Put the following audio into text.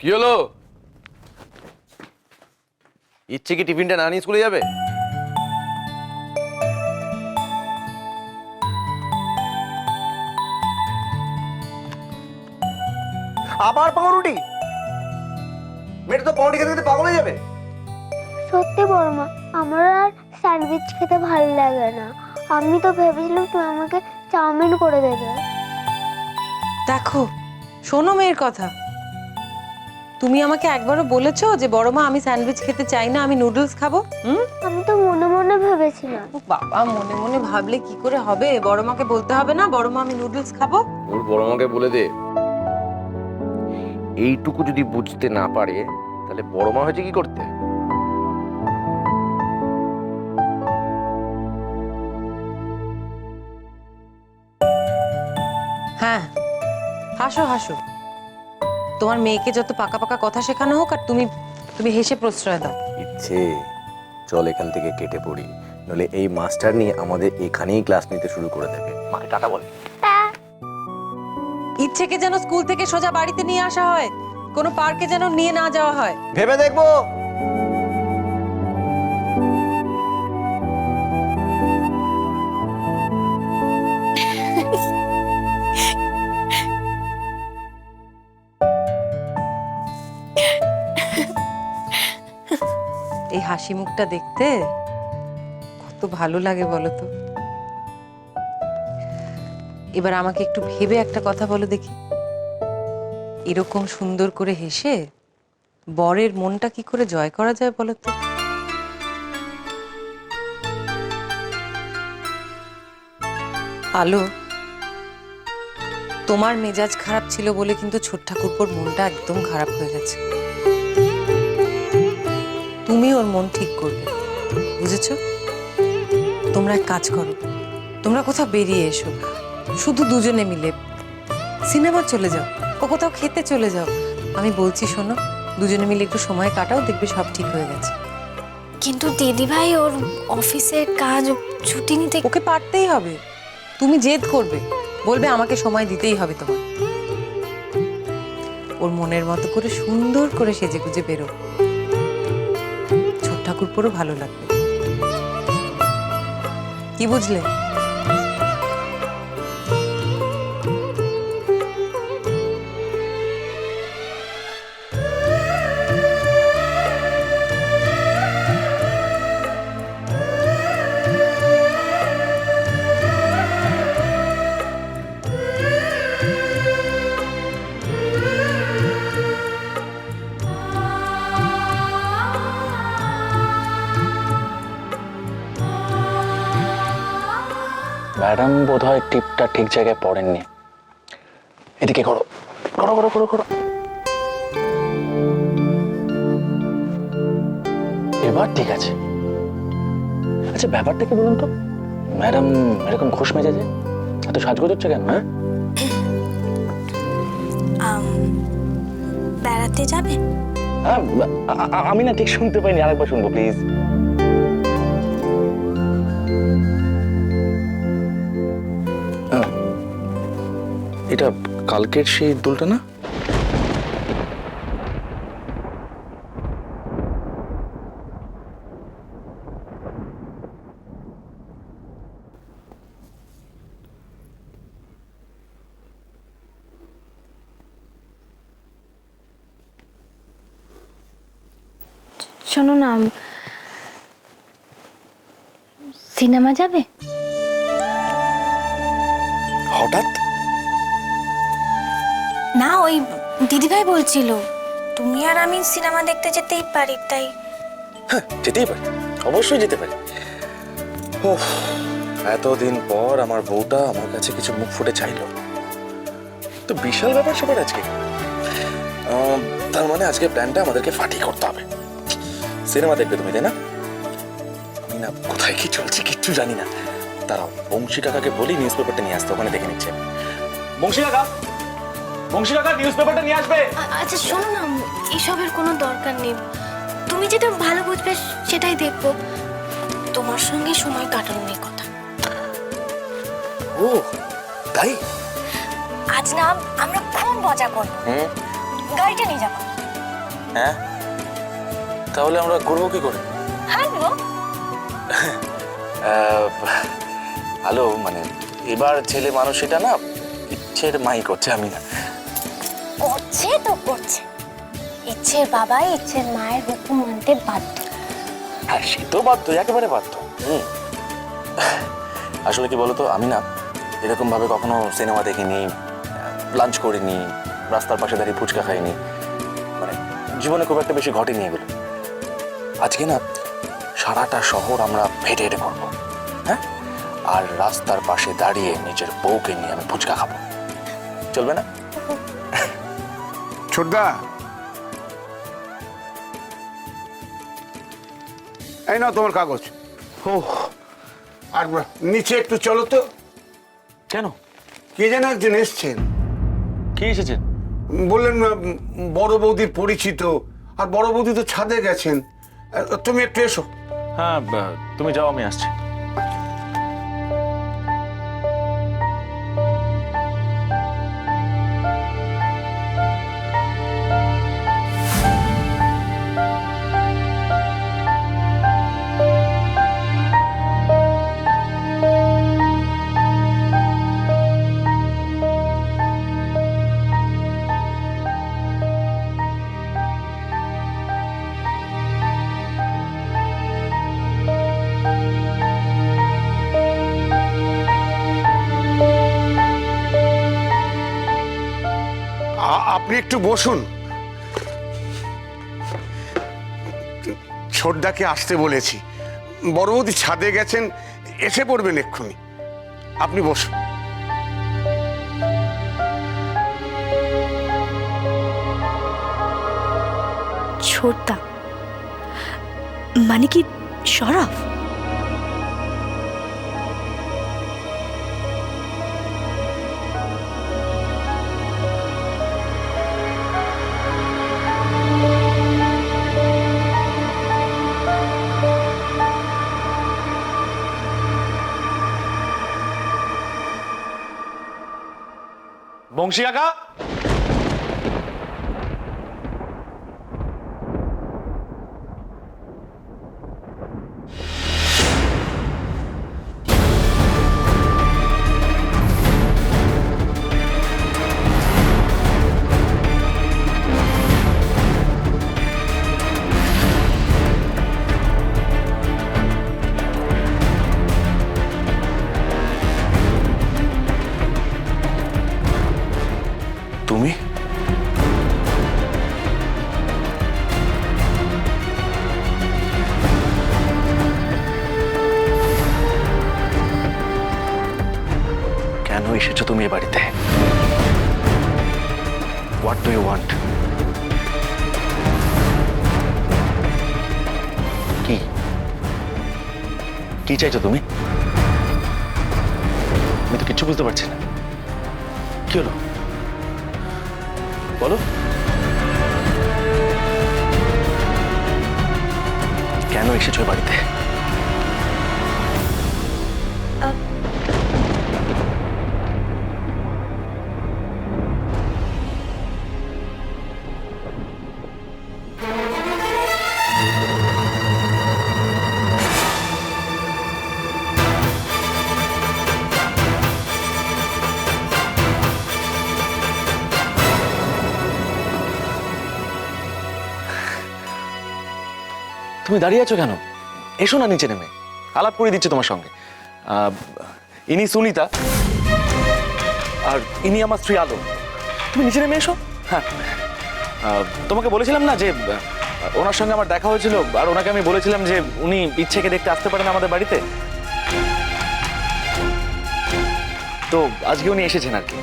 কি হলো? ইচ্ছে কি টিফিনটা না নিয়ে স্কুলে যাবে? আবার পাউরুটি? মেয়েটা তো পাউরুটি খেতে খেতে পাগল হয়ে যাবে। সত্যি বড়মা, আমার আর স্যান্ডউইচ খেতে ভালো লাগে না। আমি তো ভেবেছিলাম তুমি আমাকে চাউমিন করে দেবে। দেখো, শোনো মেয়ের কথা। তুমি আমাকে একবারও বলেছো যে বড় মা আমি স্যান্ডউইচ খেতে চাই না, আমি নুডলস খাবো? আমি তো মনে মনে ভেবেছিলাম। ও বাবা, মনে মনে ভাবলে কি করে হবে? বড় মাকে বলতে হবে না বড় মা আমি নুডলস খাবো? ওর বড় মাকে বলে দে, এইটুকু যদি বুঝতে না পারে তাহলে বড় মা হয়েছে কি করতে? হ্যাঁ, হাসো হাসো। তোমার মেয়েকে যত পাকা পাকা কথা শেখানো হোক, আর তুমি তুমি হেসে প্রশ্রয় দাও। ইচ্ছে, চল এখান থেকে কেটে পড়ি, নলে এই মাস্টার নিয়ে আমাদের এখানেই ক্লাস নিতে শুরু করে দেবে। মাকে টাটা বলে। ইচ্ছেকে যেন স্কুল থেকে সোজা বাড়িতে নিয়ে আসা হয়, কোনো পার্কে যেন নিয়ে না যাওয়া হয়। ভেবে দেখবো। এই হাসি মুখটা দেখতে কত ভালো লাগে বলো তো। এবার আমাকে একটু ভেবে একটা কথা বলো দেখি, এরকম সুন্দর করে হেসে বরের মনটা কি করে জয় করা যায় বলো তো? আলো, তোমার মেজাজ খারাপ ছিল বলে কিন্তু ছোট ঠাকুরপোর মনটা একদম খারাপ হয়ে গেছে। তুমি ওর মন ঠিক করবে, বুঝেছো? তোমরা এক কাজ করো, তোমরা কোথাও বেরিয়ে এসো, শুধু দুজনে মিলে সিনেমা চলে যাও, ও কোথাও খেতে চলে যাও। আমি বলছি শোনো, দুজনে মিলে একটু সময় কাটাও, দেখবে সব ঠিক হয়ে গেছে। কিন্তু দিদিভাই ওর অফিসের কাজ ছুটি নিতে ওকে পারতেই হবে। তুমি জেদ করবে, বলবে আমাকে সময় দিতেই হবে তোমার। ওর মনের মতো করে সুন্দর করে সেজে গুজে বেরো, ছোট ঠাকুরপোরও ভালো লাগবে। কি বুঝলে? ম্যাডাম বোধহয় টিপটা ঠিক জায়গায় পড়েননি। এদিকে করো, করো করো করো করো। এবার ঠিক আছে। আচ্ছা, ব্যাপারটা কি বলুন তো, ম্যাডাম এরকম ঘোষ মেজাজে এত সাজগোজ হচ্ছে কেন? হ্যাঁ, বেড়াতে যাবে? আমি না ঠিক শুনতে পাইনি, আরেকবার শুনবো প্লিজ। এটা কালকের সেই দোলটা না? শোনো না, সিনেমা যাবে? হঠাৎ? না, ওই দিদিভাই বলছিল তুমি আর আমি সিনেমা দেখতে যেতেই পারি, তাই। হ্যাঁ, যেতেই পারি, অবশ্যই যেতে পারি। ওহ, এতদিন পর আমার বউটা আমার কাছে কিছু মুখ ফুটে চাইলো, তো বিশাল ব্যাপার স্যাপার আজকে। তার মানে আজকে প্ল্যানটা আমাদেরকে ফাটিয়ে করতে হবে। সিনেমা দেখবে তুমি, তাই না? আমি না কোথায় কি চলছে কিচ্ছু জানি না। তারাও বংশী কাকাকে বলি নিউজ পেপারটা নিয়ে আসতে, ওখানে দেখে নিচ্ছে। বংশী কাকা, বংশী কাকা নিউজ পেপারটা নিয়ে আসবে। আচ্ছা শোনো না, এসবের কোনো দরকার নেই। তুমি যেটা ভালো বুঝবে সেটাই দেখবো। তোমার সঙ্গে সময় কাটানোর কথা। ও তাই? আজ না আমরা খুব মজা করবো। গাড়িটা নিয়ে যাবো। হ্যাঁ, তাহলে আমরা ঘুরবো কি করে? হ্যালো, হ্যালো মানে এবার ছেলে মানুষ এটা না ইচ্ছের মাই করছে, আমি না। করছে তো করছে, ইচ্ছের বাবা ইচ্ছের মায়ের হুকুম মানতে বাধ্য। হ্যাঁ, সে তো বাধ্য, একেবারে বাধ্য। আসলে কি বলতো, আমি না এরকম ভাবে কখনো সিনেমা দেখিনি, লাঞ্চ করিনি, রাস্তার পাশে দাঁড়িয়ে ফুচকা খাইনি, মানে জীবনে খুব একটা বেশি ঘটেনি এগুলো। আজকে না সারাটা শহর আমরা হেঁটে হেঁটে করবো, হ্যাঁ, আর রাস্তার পাশে দাঁড়িয়ে নিজের বউকে নিয়ে আমি ফুচকা খাবো, চলবে না? ছোটদা, এই নাও তোমার কাগজ। ও আর নিচে একটু চলো তো। কেন? কে যেন একজন এসছেন, কি এসেছেন? বললেন বড় বৌদির পরিচিত, আর বড় বৌদি তো ছাদে গেছেন। তুমি একটু এসো। হ্যাঁ, তুমি যাও, আমি আসছি। আপনি একটু বসুন। ছোটদাকে আসতে বলেছি, বড় বৌদি ছাদে গেছেন, এসে পড়বেন এক্ষুনি। আপনি বসুন। ছোটদা মানে কি শরাফ? বংশী কাকা, তুমি? কেন এসেছো তুমি এ বাড়িতে? What do you want? কি কি চাইছো তুমি? আমি তো কিচ্ছু বুঝতে পারছি না, কি হলো বলো। কেন এসেছো বাড়িতে? তুমি দাঁড়িয়ে আছো কেন? এসো না নিচে নেমে, আলাপ করে দিচ্ছি তোমার সঙ্গে। ইনি সুনিতা, আর ইনি আমার স্ত্রী আলো। তুমি নিচে নেমে এসো। হ্যাঁ, তোমাকে বলেছিলাম না যে ওনার সঙ্গে আমার দেখা হয়েছিল, আর ওনাকে আমি বলেছিলাম যে উনি ইচ্ছেকে দেখতে আসতে পারেন আমাদের বাড়িতে। তো আজকে উনি এসেছেন আর কি।